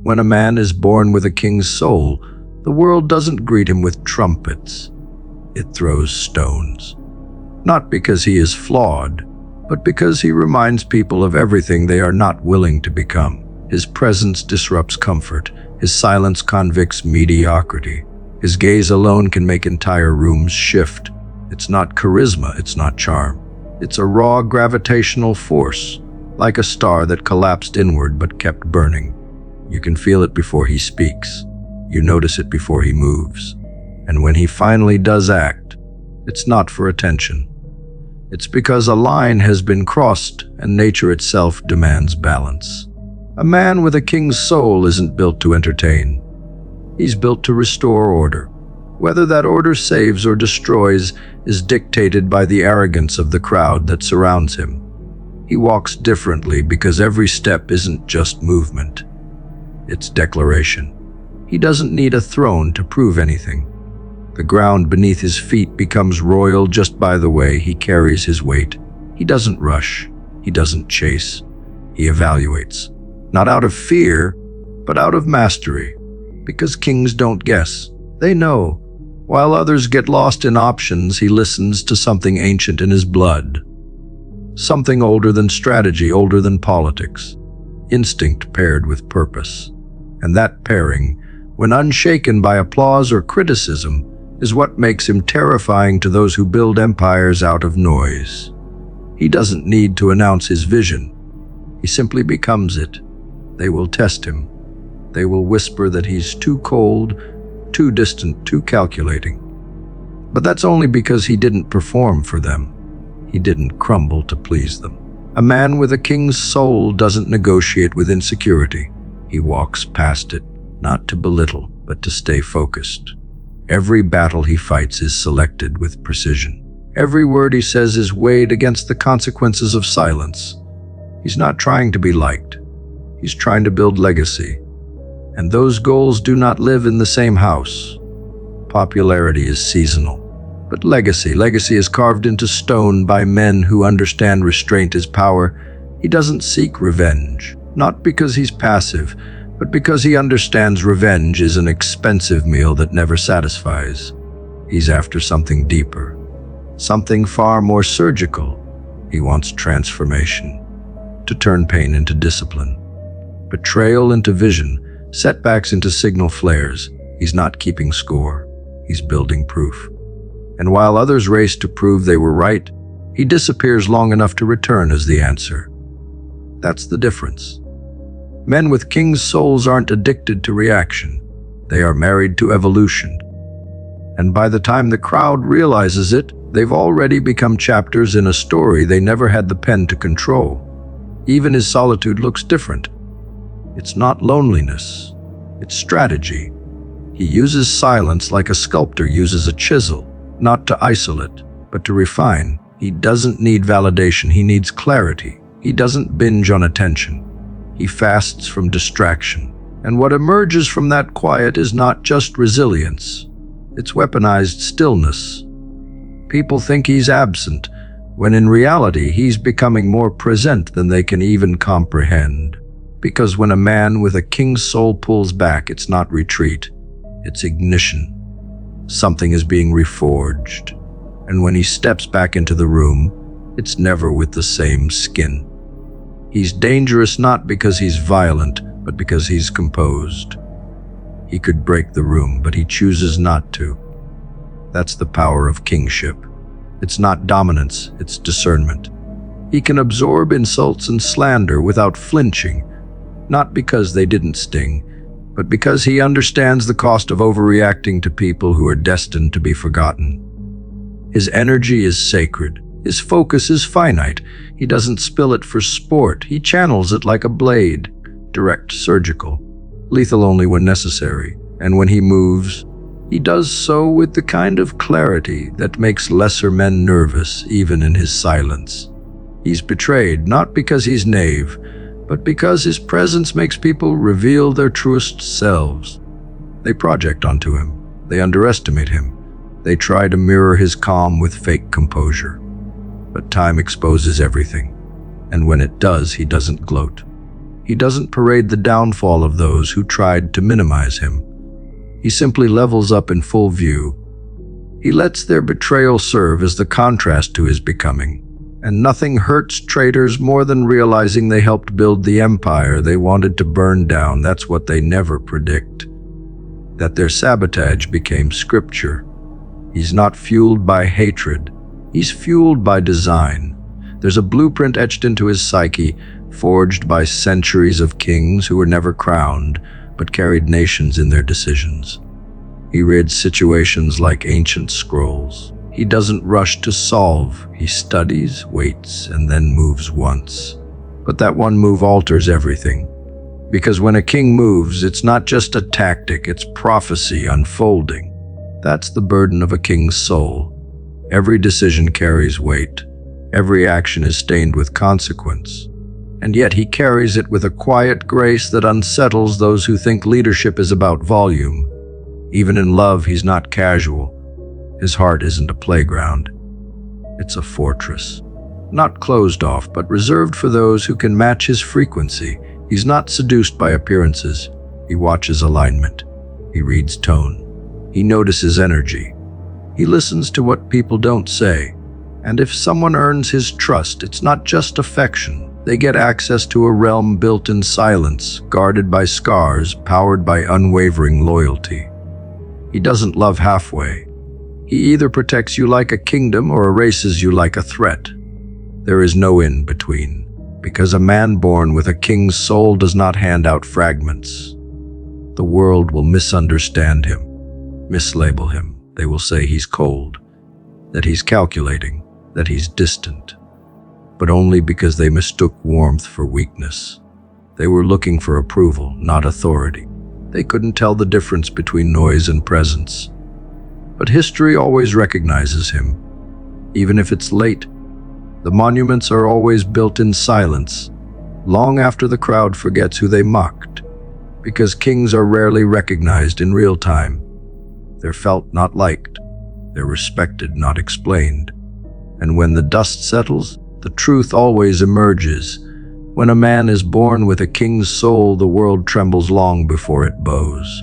When a man is born with a king's soul, the world doesn't greet him with trumpets. It throws stones. Not because he is flawed, but because he reminds people of everything they are not willing to become. His presence disrupts comfort. His silence convicts mediocrity. His gaze alone can make entire rooms shift. It's not charisma, it's not charm. It's a raw gravitational force, like a star that collapsed inward but kept burning. You can feel it before he speaks. You notice it before he moves. And when he finally does act, it's not for attention. It's because a line has been crossed and nature itself demands balance. A man with a king's soul isn't built to entertain. He's built to restore order. Whether that order saves or destroys is dictated by the arrogance of the crowd that surrounds him. He walks differently because every step isn't just movement. It's declaration. He doesn't need a throne to prove anything. The ground beneath his feet becomes royal just by the way he carries his weight. He doesn't rush. He doesn't chase. He evaluates. Not out of fear, but out of mastery. Because kings don't guess. They know. While others get lost in options, he listens to something ancient in his blood. Something older than strategy, older than politics. Instinct paired with purpose. And that pairing, when unshaken by applause or criticism, is what makes him terrifying to those who build empires out of noise. He doesn't need to announce his vision. He simply becomes it. They will test him. They will whisper that he's too cold, too distant, too calculating. But that's only because he didn't perform for them. He didn't crumble to please them. A man with a king's soul doesn't negotiate with insecurity. He walks past it, not to belittle, but to stay focused. Every battle he fights is selected with precision. Every word he says is weighed against the consequences of silence. He's not trying to be liked. He's trying to build legacy. And those goals do not live in the same house. Popularity is seasonal. But legacy is carved into stone by men who understand restraint is power. He doesn't seek revenge, not because he's passive, but because he understands revenge is an expensive meal that never satisfies. He's after something deeper, something far more surgical. He wants transformation, to turn pain into discipline, betrayal into vision, setbacks into signal flares. He's not keeping score, he's building proof. And while others race to prove they were right, he disappears long enough to return as the answer. That's the difference. Men with king's souls aren't addicted to reaction. They are married to evolution. And by the time the crowd realizes it, they've already become chapters in a story they never had the pen to control. Even his solitude looks different. It's not loneliness, it's strategy. He uses silence like a sculptor uses a chisel, not to isolate, but to refine. He doesn't need validation, he needs clarity. He doesn't binge on attention. He fasts from distraction. And what emerges from that quiet is not just resilience, it's weaponized stillness. People think he's absent, when in reality he's becoming more present than they can even comprehend. Because when a man with a king's soul pulls back, it's not retreat, it's ignition. Something is being reforged. And when he steps back into the room, it's never with the same skin. He's dangerous not because he's violent, but because he's composed. He could break the room, but he chooses not to. That's the power of kingship. It's not dominance, it's discernment. He can absorb insults and slander without flinching, not because they didn't sting, but because he understands the cost of overreacting to people who are destined to be forgotten. His energy is sacred. His focus is finite. He doesn't spill it for sport. He channels it like a blade, direct, surgical, lethal only when necessary. And when he moves, he does so with the kind of clarity that makes lesser men nervous, even in his silence. He's betrayed, not because he's knave, but because his presence makes people reveal their truest selves. They project onto him. They underestimate him. They try to mirror his calm with fake composure. But time exposes everything. And when it does, he doesn't gloat. He doesn't parade the downfall of those who tried to minimize him. He simply levels up in full view. He lets their betrayal serve as the contrast to his becoming. And nothing hurts traitors more than realizing they helped build the empire they wanted to burn down. That's what they never predict. That their sabotage became scripture. He's not fueled by hatred. He's fueled by design. There's a blueprint etched into his psyche, forged by centuries of kings who were never crowned, but carried nations in their decisions. He reads situations like ancient scrolls. He doesn't rush to solve. He studies, waits, and then moves once. But that one move alters everything. Because when a king moves, it's not just a tactic, it's prophecy unfolding. That's the burden of a king's soul. Every decision carries weight. Every action is stained with consequence. And yet he carries it with a quiet grace that unsettles those who think leadership is about volume. Even in love, he's not casual. His heart isn't a playground. It's a fortress. Not closed off, but reserved for those who can match his frequency. He's not seduced by appearances. He watches alignment. He reads tone. He notices energy. He listens to what people don't say. And if someone earns his trust, it's not just affection. They get access to a realm built in silence, guarded by scars, powered by unwavering loyalty. He doesn't love halfway. He either protects you like a kingdom or erases you like a threat. There is no in between, because a man born with a king's soul does not hand out fragments. The world will misunderstand him, mislabel him. They will say he's cold, that he's calculating, that he's distant. But only because they mistook warmth for weakness. They were looking for approval, not authority. They couldn't tell the difference between noise and presence. But history always recognizes him, even if it's late. The monuments are always built in silence, long after the crowd forgets who they mocked, because kings are rarely recognized in real time. They're felt, not liked. They're respected, not explained. And when the dust settles, the truth always emerges. When a man is born with a king's soul, the world trembles long before it bows.